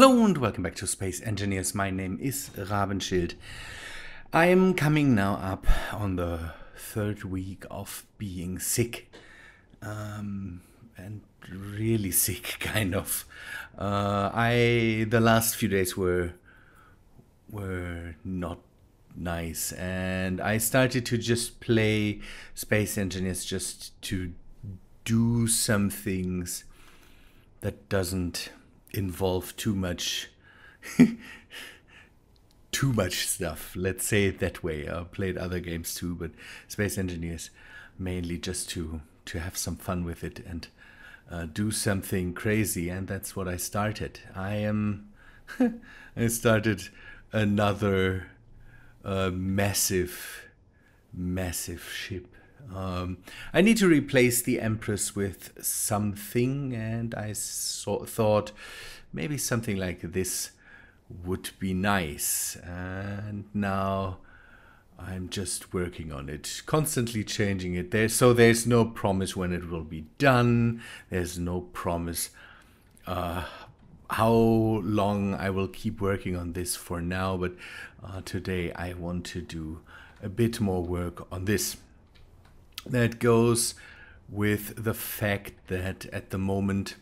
Hello and welcome back to Space Engineers. My name is Rabenschild. I am coming now up on the third week of being sick. And really sick, kind of. The last few days were not nice, and I started to just play Space Engineers just to do some things that doesn't involve too much stuff. Let's say it that way. I played other games too, but Space Engineers mainly just to have some fun with it and do something crazy, and that's what I started. I started another massive ship. I need to replace the Empress with something, and I thought maybe something like this would be nice. And now I'm just working on it, constantly changing it. There's no promise when it will be done. There's no promise how long I will keep working on this for now. But today I want to do a bit more work on this. That goes with the fact that at the moment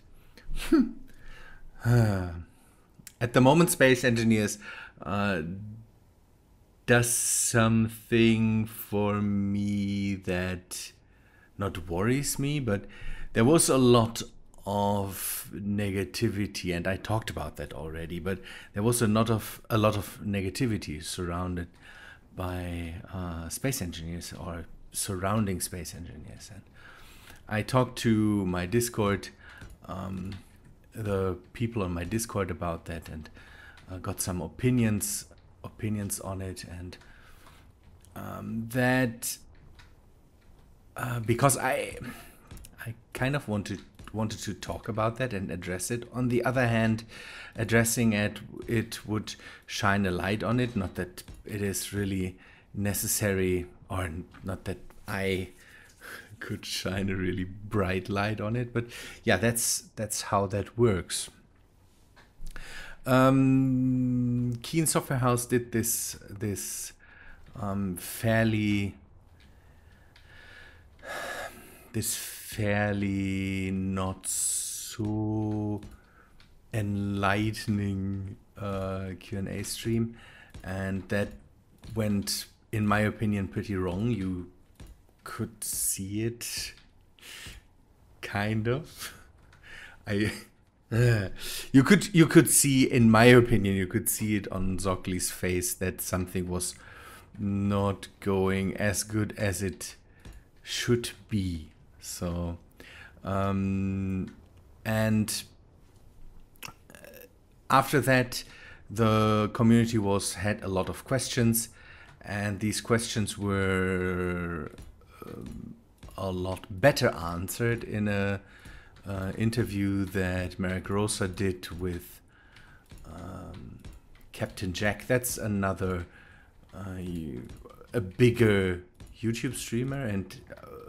Space Engineers does something for me that not worries me, but there was a lot of negativity, and I talked about that already, but there was a lot of negativity surrounded by Space Engineers, or surrounding Space Engineers. And I talked to my Discord, the people on my Discord about that, and got some opinions on it, and because I kind of wanted to talk about that and address it. On the other hand, addressing it would shine a light on it, not that it is really necessary, or not that I could shine a really bright light on it, but yeah, that's how that works. Keen Software House did this fairly not so enlightening Q&A stream, and that went, in my opinion, pretty wrong. You could see it, kind of. You could see, in my opinion, you could see it on Zocli's face that something was not going as good as it should be. So, and after that, the community had a lot of questions, and these questions were a lot better answered in a interview that Marek Rosa did with Captain Jack. That's another a bigger YouTube streamer, and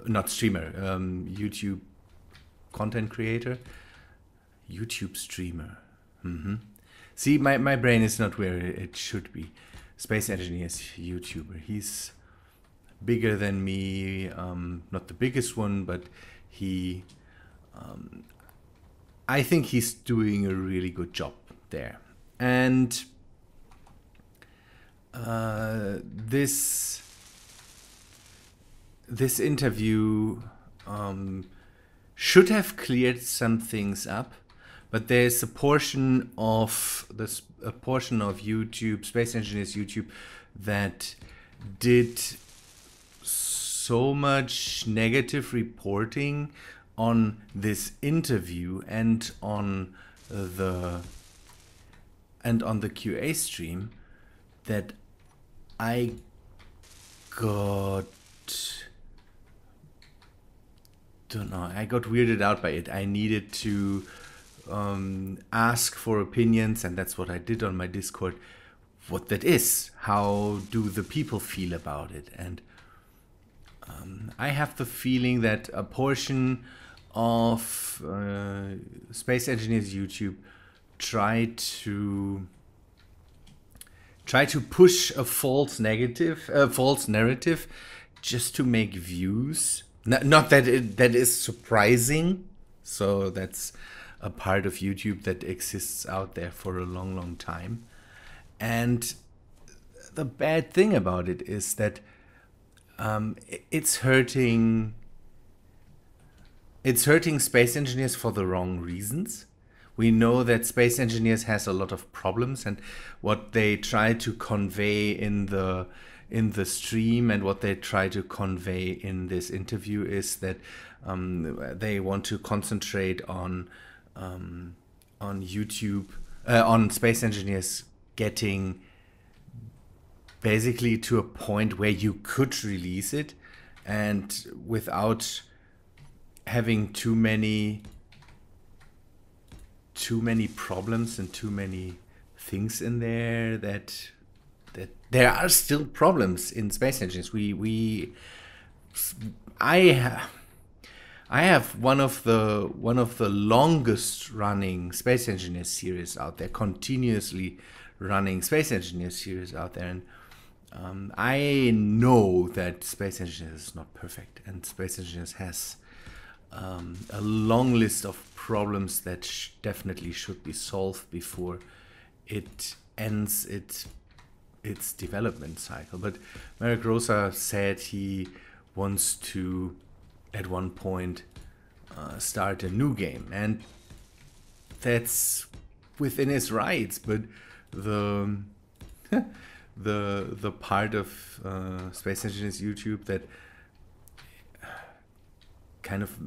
not streamer, YouTube content creator. YouTube streamer. See, my brain is not where it should be. Space Engineers YouTuber. He's bigger than me, not the biggest one, but he, I think he's doing a really good job there. And this interview should have cleared some things up, but there's a portion of YouTube, Space Engineers YouTube, that did so much negative reporting on this interview and on the QA stream that I got weirded out by it. I needed to ask for opinions, and that's what I did on my Discord. What that is, how do the people feel about it? And I have the feeling that a portion of Space Engineers YouTube try to push a false narrative just to make views. Not that that is surprising. So that's a part of YouTube that exists out there for a long, long time. And the bad thing about it is that it's hurting space engineers for the wrong reasons. We know that space engineers has a lot of problems, and what they try to convey in the stream and what they try to convey in this interview is that they want to concentrate on YouTube, on space engineers getting basically to a point where you could release it, and without having too many problems and too many things in there that there are still problems in space engines. I have one of the longest running space engineer series out there, continuously running space engineer series out there, and I know that space engineers is not perfect, and space engineers has a long list of problems that definitely should be solved before it ends its development cycle. But Marek Rosa said he wants to, at one point, start a new game, and that's within his rights. But the the part of Space Engineers YouTube that kind of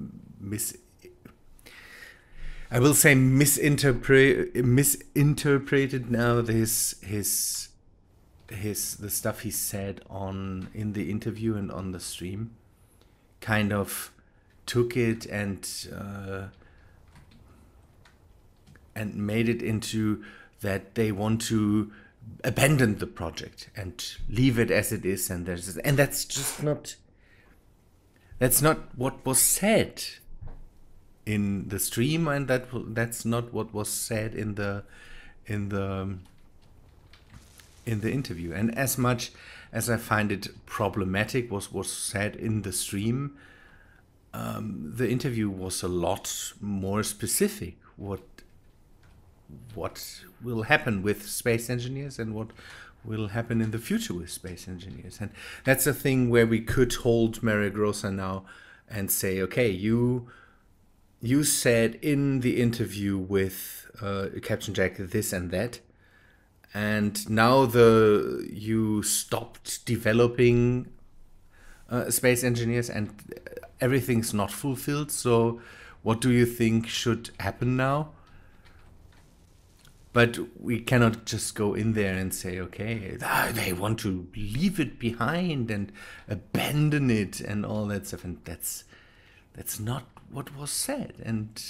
misinterpreted now the stuff he said in the interview and on the stream, kind of took it and made it into that they want to abandon the project and leave it as it is, and that's just not. That's not what was said in the stream, and that's not what was said in the interview. And as much as I find it problematic was said in the stream, the interview was a lot more specific. What will happen with space engineers and what will happen in the future with space engineers. And that's a thing where we could hold Marek Rosa now and say, okay, you said in the interview with Captain Jack this and that, and now you stopped developing space engineers and everything's not fulfilled. So what do you think should happen now? But we cannot just go in there and say, okay, they want to leave it behind and abandon it and all that stuff. And that's not what was said. And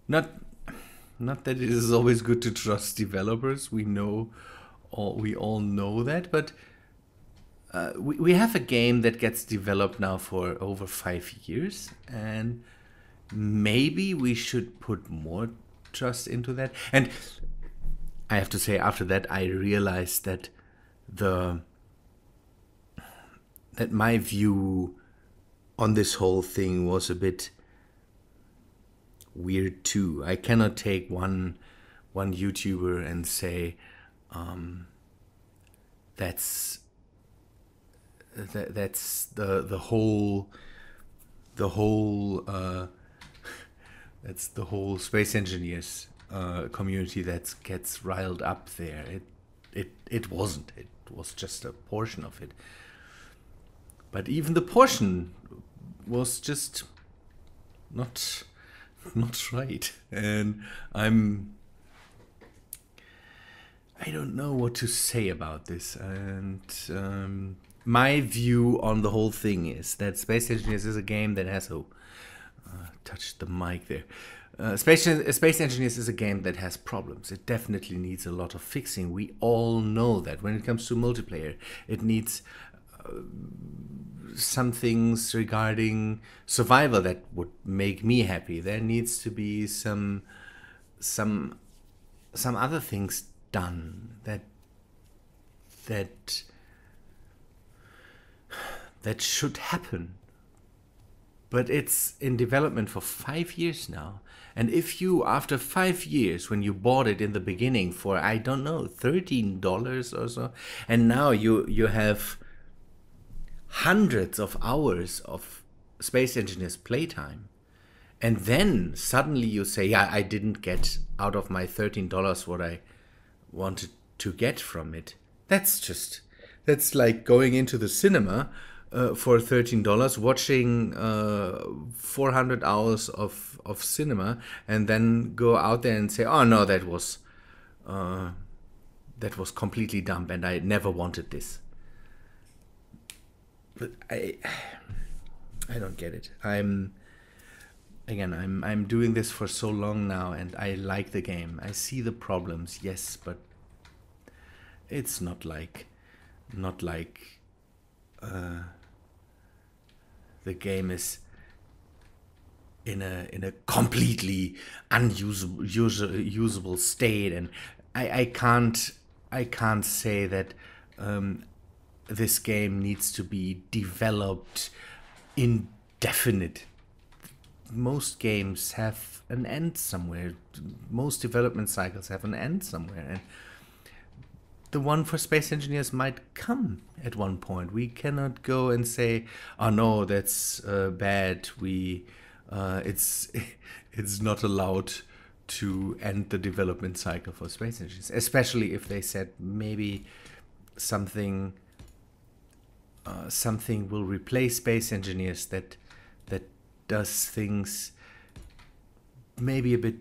not that it is always good to trust developers. We all know that. But we have a game that gets developed now for over 5 years, and maybe we should put more trust into that. And I have to say, after that, I realized that my view on this whole thing was a bit weird too. I cannot take one YouTuber and say that's the whole that's the whole space engineers community that gets riled up there. It wasn't. It was just a portion of it. But even the portion was just not right. And I don't know what to say about this. And my view on the whole thing is that Space Engineers is a game that has touched the mic there. Space Engineers is a game that has problems. It definitely needs a lot of fixing. We all know that when it comes to multiplayer, it needs some things regarding survival that would make me happy. There needs to be some other things done that should happen. But it's in development for 5 years now. And if you, after 5 years, when you bought it in the beginning for, I don't know, $13 or so, and now you have hundreds of hours of Space Engineers playtime, and then suddenly you say, yeah, I didn't get out of my $13 what I wanted to get from it. That's like going into the cinema for $13, watching 400 hours of cinema, and then go out there and say, oh no, that was completely dumb and I never wanted this. But I don't get it. I'm doing this for so long now, and I like the game. I see the problems, yes, but it's not like the game is in a completely unusable state, and I can't say that this game needs to be developed indefinite. Most games have an end somewhere. Most development cycles have an end somewhere, and the one for Space Engineers might come at one point. We cannot go and say, "Oh no, that's bad. It's not allowed to end the development cycle for Space Engineers." Especially if they said maybe something will replace Space Engineers that does things maybe a bit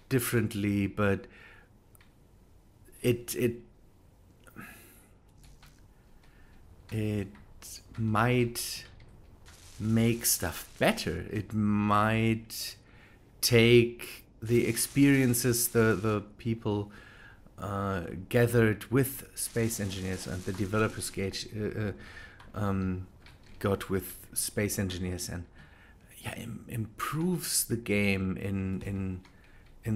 differently, but it might make stuff better. It might take the experiences the people gathered with Space Engineers and the developers got with Space Engineers, and improves the game in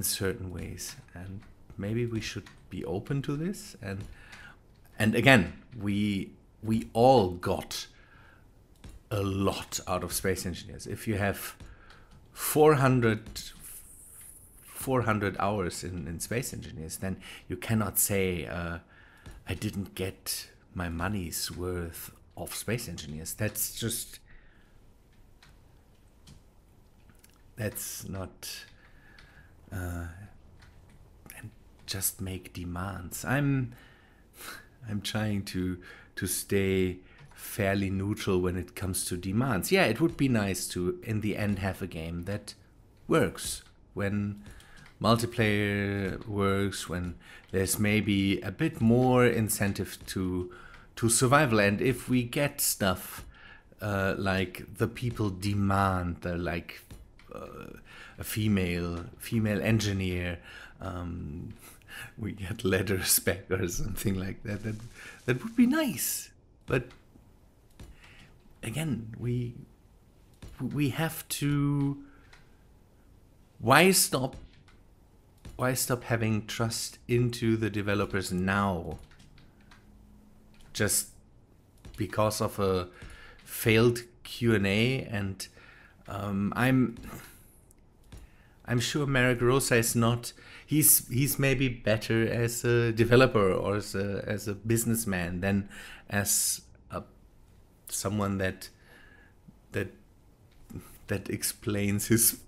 certain ways. And maybe we should be open to this. And again, we all got a lot out of Space Engineers. If you have 400 hours in Space Engineers, then you cannot say I didn't get my money's worth of Space Engineers. That's not and just make demands. I'm trying to stay fairly neutral when it comes to demands. Yeah, it would be nice to in the end have a game that works, when multiplayer works, when there's maybe a bit more incentive to survival. And if we get stuff like the people demand, like a female engineer, we get letter spec or something like that would be nice. But again, we have to, why stop having trust into the developers now just because of a failed Q&A? And I'm sure Marek Rosa is not. He's maybe better as a developer or as a businessman than as someone that explains his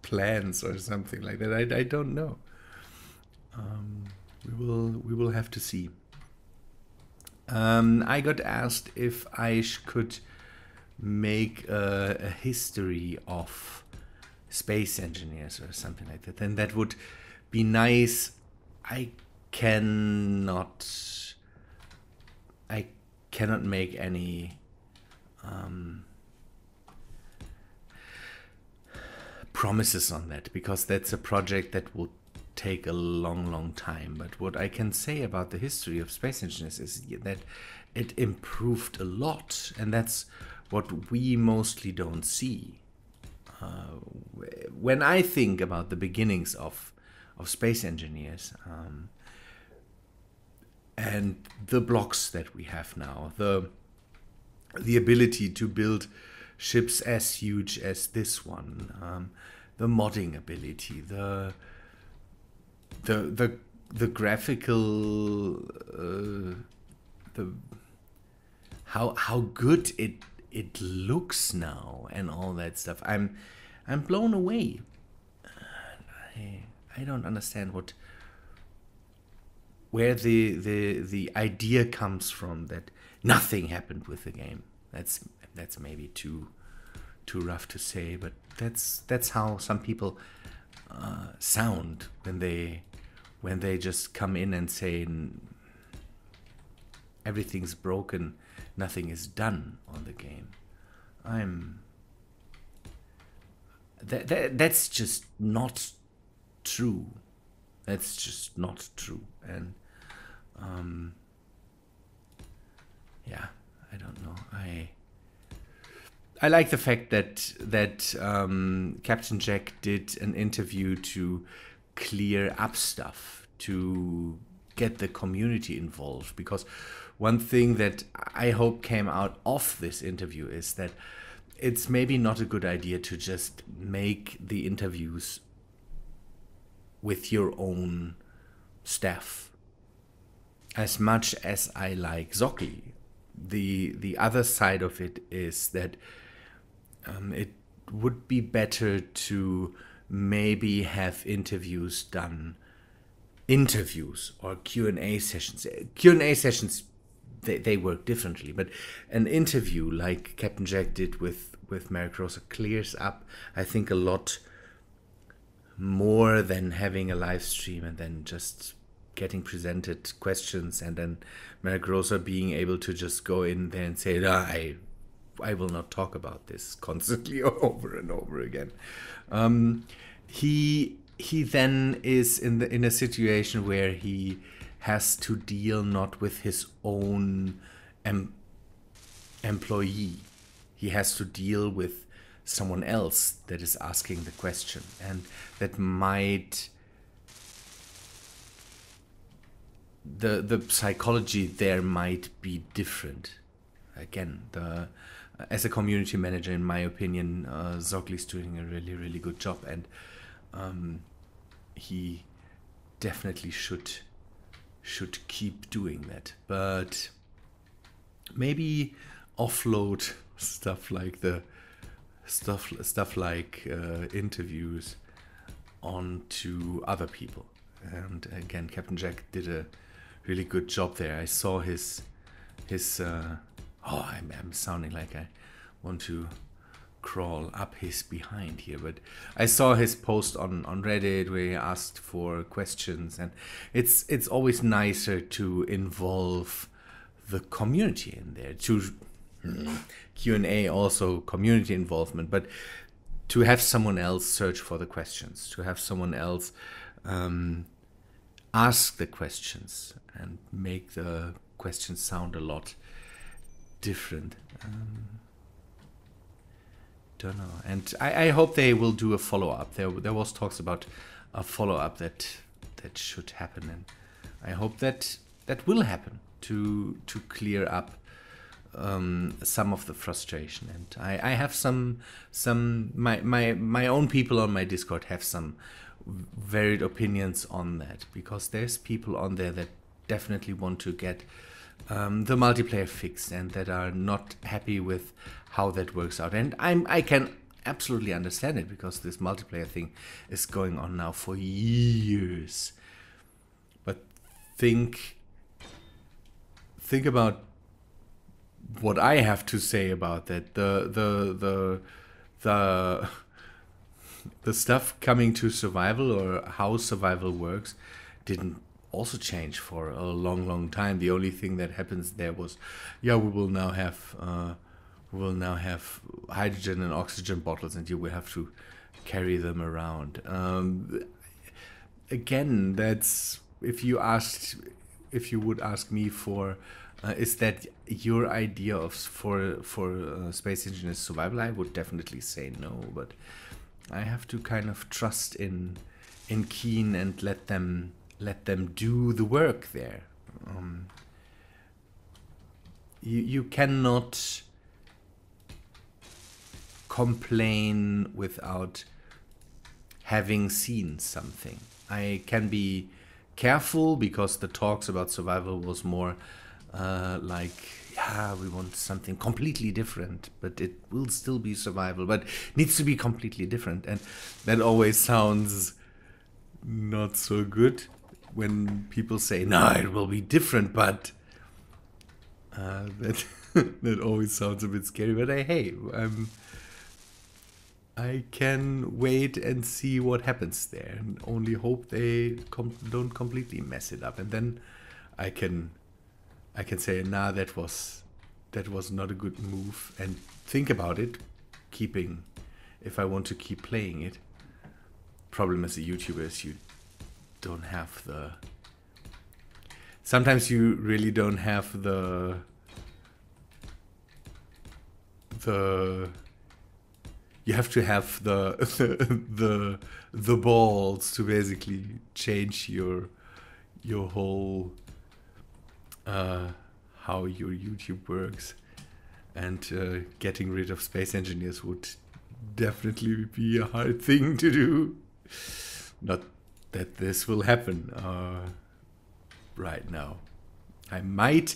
plans or something like that. I don't know. We will have to see. I got asked if I could make a history of Space Engineers or something like that, and that would be nice. I cannot make any promises on that, because that's a project that will take a long time. But what I can say about the history of Space Engineers is that it improved a lot, and that's what we mostly don't see. When I think about the beginnings of space engineers, and the blocks that we have now, the ability to build ships as huge as this one, the modding ability, the graphical, the how good it looks now, and all that stuff. I'm blown away. I don't understand where the idea comes from that nothing happened with the game. That's maybe too rough to say, but that's how some people sound when they just come in and say everything's broken, nothing is done on the game. That's just not true. That's just not true. And yeah, I don't know. I like the fact that Captain Jack did an interview to clear up stuff, to get the community involved, because one thing that I hope came out of this interview is that it's maybe not a good idea to just make the interviews with your own staff. As much as I like Zocli, the other side of it is that it would be better to maybe have interviews or Q&A sessions. Q&A sessions, they work differently, but an interview like Captain Jack did with Merrick Rosa clears up, I think, a lot more than having a live stream and then just getting presented questions and then Merrick Rosa being able to just go in there and say, I will not talk about this constantly over and over again. He then is in a situation where he has to deal not with his own employee. He has to deal with someone else that is asking the question, and that might the psychology there might be different. Again, as a community manager, in my opinion, Zocli's doing a really, really good job, and he definitely should keep doing that. But maybe offload stuff like interviews onto other people. And again, Captain Jack did a really good job there. I saw his I'm sounding like I want to crawl up his behind here, but I saw his post on Reddit where he asked for questions, and it's always nicer to involve the community in there. To Q&A also community involvement, but to have someone else search for the questions, to have someone else ask the questions and make the questions sound a lot different. Don't know. And I hope they will do a follow-up. There was talks about a follow-up that should happen, and I hope that will happen to clear up some of the frustration. And I have my own people on my Discord have some varied opinions on that, because there's people on there that definitely want to get the multiplayer fixed and that are not happy with how that works out. And I can absolutely understand it, because this multiplayer thing is going on now for years. But think about what I have to say about that. The stuff coming to survival, or how survival works, didn't also change for a long time. The only thing that happens there was, we will now have hydrogen and oxygen bottles, and you will have to carry them around. Again, that's if you would ask me for Is that your idea of for space engineers survival? I would definitely say no, but I have to kind of trust in Keen and let them do the work there. You cannot complain without having seen something. I can be careful because the talks about survival was more like, yeah, we want something completely different, but it will still be survival, but needs to be completely different. And that always sounds not so good when people say, no, it will be different, but that that always sounds a bit scary. But I can wait and see what happens there, and only hope they don't completely mess it up, and then I can say, nah, that was not a good move, and think about it, if I want to keep playing it. Problem as a YouTuber is you don't have sometimes you really don't have the you have to have the balls to basically change your whole how your YouTube works, and getting rid of space engineers would definitely be a hard thing to do. Not that this will happen right now. I might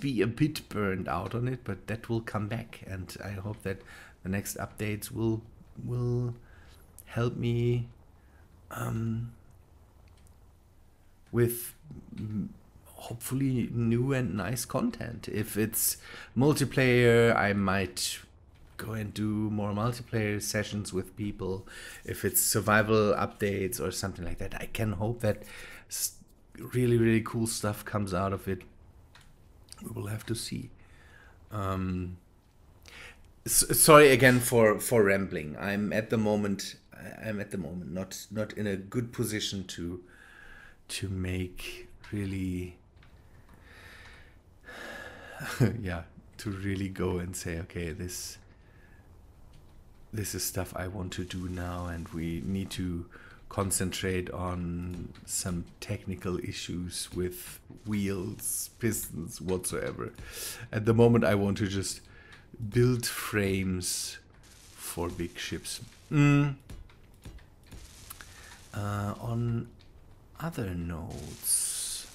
be a bit burned out on it, but that will come back, and I hope that the next updates will help me with hopefully new and nice content. If it's multiplayer, I might go and do more multiplayer sessions with people. If it's survival updates or something like that, I can hope that really cool stuff comes out of it. We will have to see. Sorry again for rambling. I'm at the moment not in a good position to make really yeah, to really go and say, okay, this is stuff I want to do now, and we need to concentrate on some technical issues with wheels, pistons, whatsoever. At the moment, I want to just build frames for big ships. On other notes,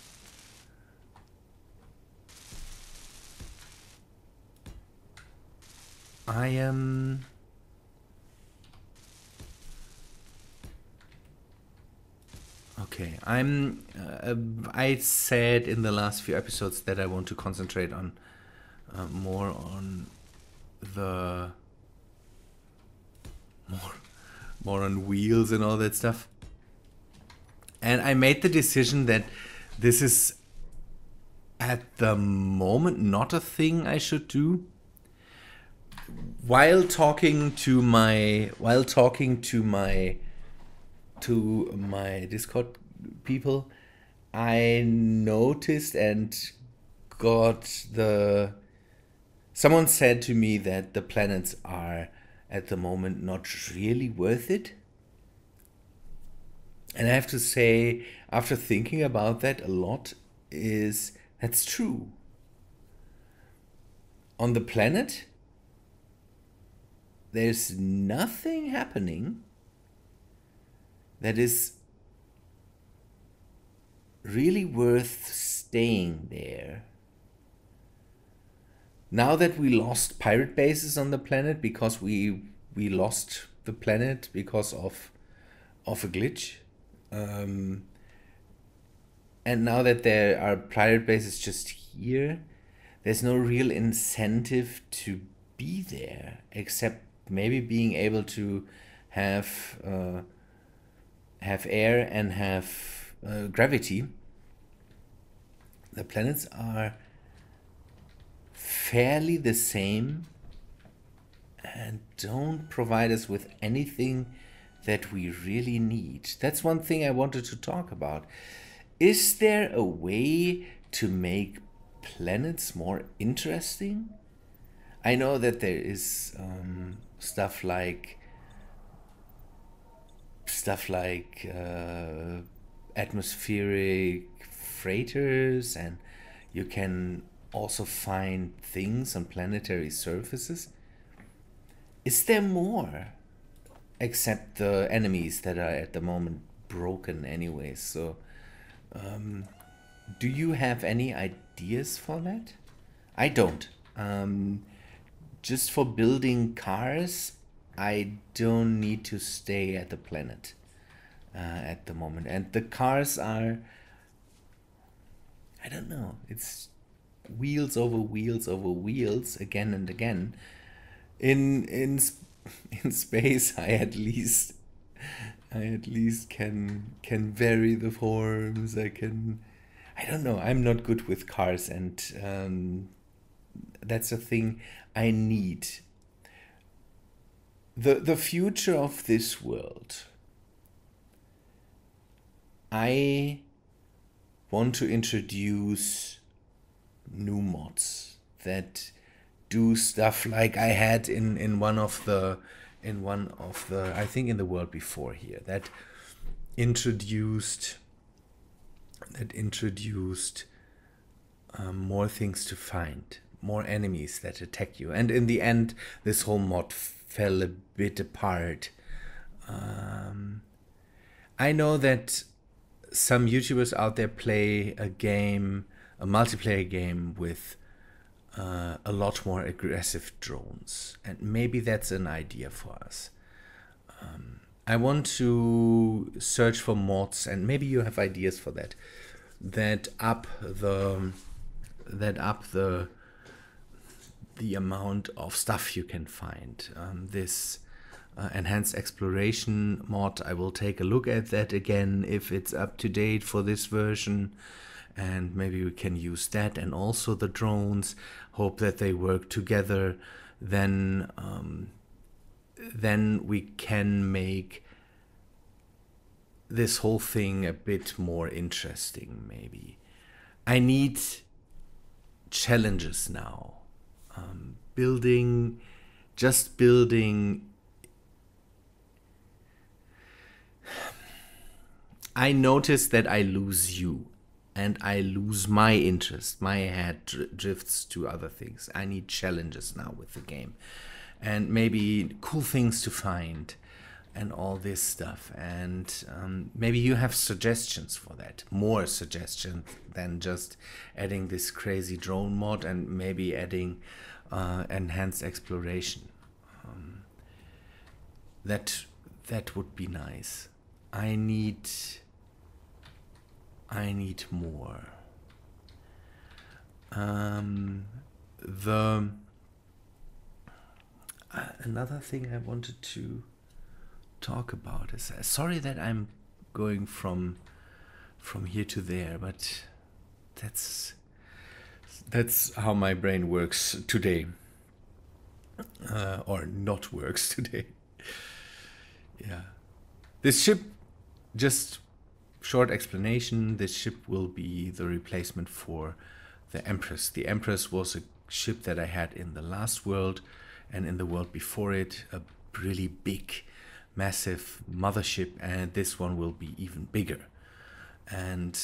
I am okay. I said in the last few episodes that I want to concentrate on more on the more on wheels and all that stuff. And I made the decision that this is at the moment not a thing I should do. While talking to my Discord people, I noticed and someone said to me that the planets are at the moment not really worth it. And I have to say, after thinking about that a lot, that's true. On the planet, there's nothing happening that is really worth staying there. Now that we lost pirate bases on the planet because we lost the planet because of a glitch, and now that there are pirate bases just here, there's no real incentive to be there, except maybe being able to have air and have gravity. The planets are fairly the same and don't provide us with anything that we really need. That's one thing I wanted to talk about. Is there a way to make planets more interesting. I know that there is stuff like atmospheric freighters, and you can also find things on planetary surfaces. Is there more? Except the enemies that are at the moment broken anyway. So, do you have any ideas for that? I don't. Just for building cars, I don't need to stay at the planet at the moment. And the cars are, I don't know, it's wheels over wheels over wheels again and again. In space, I at least can vary the forms. I don't know. I'm not good with cars, and that's a thing I need. The future of this world. I want to introduce new mods that do stuff like I had in one of the I think in the world before here, that introduced more things to find, more enemies that attack you, and in the end this whole mod fell a bit apart. I know that some YouTubers out there play a multiplayer game with a lot more aggressive drones, and maybe that's an idea for us. I want to search for mods, and maybe you have ideas for that up the amount of stuff you can find. This enhanced exploration mod, I will take a look at that again if it's up to date for this version, and maybe we can use that, and also the drones. Hope that they work together. Then we can make this whole thing a bit more interesting. Maybe I need challenges now. Building. I notice that I lose you, and I lose my interest. My head drifts to other things. I need challenges now with the game, and maybe cool things to find, and all this stuff. And maybe you have suggestions for that. More suggestions than just adding this crazy drone mod, and maybe adding enhanced exploration. That would be nice. I need more. Another thing I wanted to talk about is, sorry that I'm going from here to there, but that's how my brain works today, or not works today. Yeah, this ship, just short explanation, this ship will be the replacement for the Empress. The Empress was a ship that I had in the last world, and in the world before it, a really big, massive mothership, and this one will be even bigger. And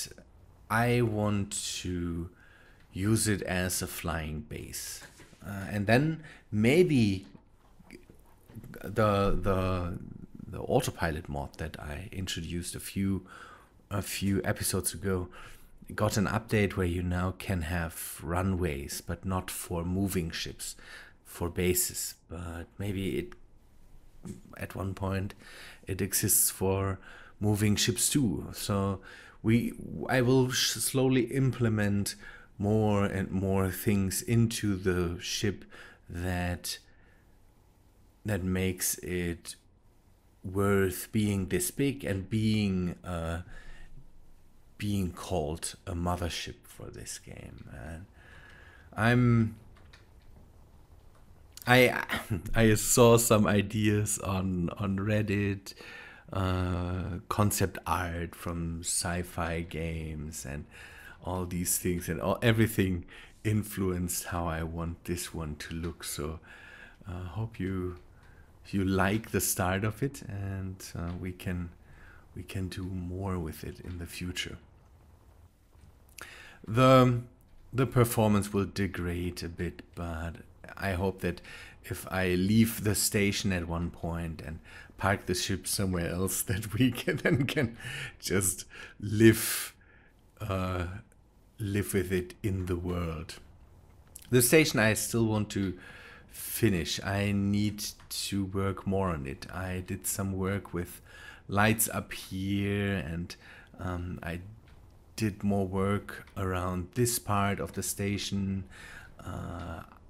I want to use it as a flying base, and then maybe the autopilot mod that I introduced a few episodes ago got an update where you now can have runways, but not for moving ships, for bases. But maybe at one point it exists for moving ships too. So I will slowly implement more and more things into the ship that makes it worth being this big and being called a mothership for this game. And I saw some ideas on Reddit, concept art from sci-fi games and all these things, and everything influenced how I want this one to look. So hope you like the start of it, and we can do more with it in the future. The performance will degrade a bit, but I hope that if I leave the station at one point and park the ship somewhere else, that we can just live with it in the world. The station I still want to finish. I need to work more on it. I did some work with lights up here, and I did more work around this part of the station.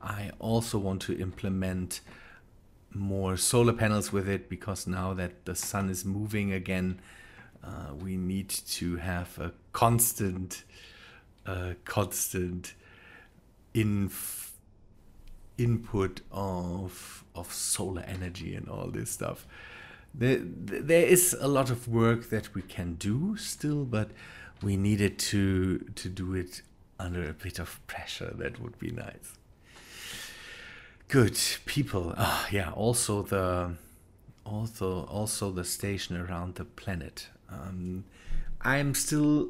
I also want to implement more solar panels with it, because now that the sun is moving again, we need to have a constant input of solar energy and all this stuff. There is a lot of work that we can do still, but we needed to do it under a bit of pressure. That would be nice. Good people. Yeah. Also the station around the planet. I'm still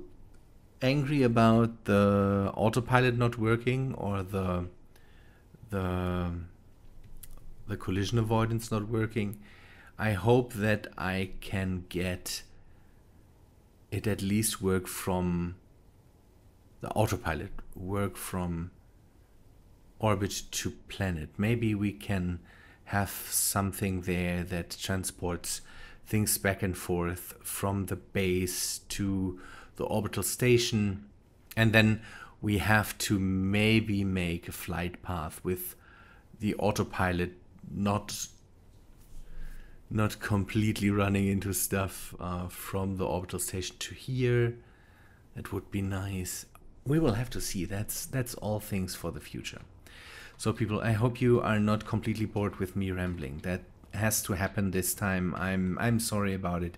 angry about the autopilot not working, or the collision avoidance not working. I hope that I can get it at least work from the autopilot, work from orbit to planet. Maybe we can have something there that transports things back and forth from the base to the orbital station, and then we have to maybe make a flight path with the autopilot not completely running into stuff from the orbital station to here. That would be nice. We will have to see. That's all things for the future. So people, I hope you are not completely bored with me rambling. That has to happen this time. I'm sorry about it,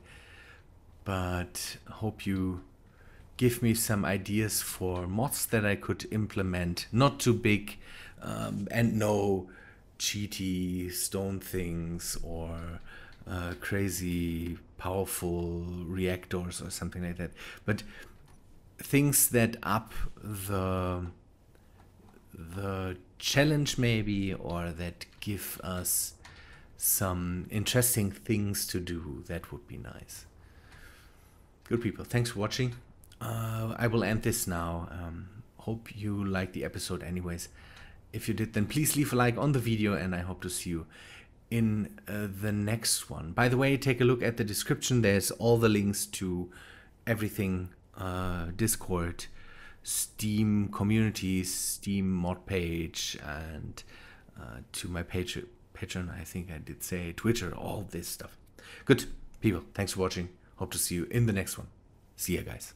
but hope you give me some ideas for mods that I could implement. Not too big, and no cheaty stone things or crazy powerful reactors or something like that, but things that up the challenge maybe, or that give us some interesting things to do. That would be nice. Good people, thanks for watching. I will end this now. Hope you liked the episode anyways. If you did, then please leave a like on the video, and I hope to see you in the next one. By the way, take a look at the description. There's all the links to everything, Discord, Steam communities, Steam mod page, and to my Patreon, I think I did say, Twitter, all this stuff. Good people, thanks for watching. Hope to see you in the next one. See ya, guys.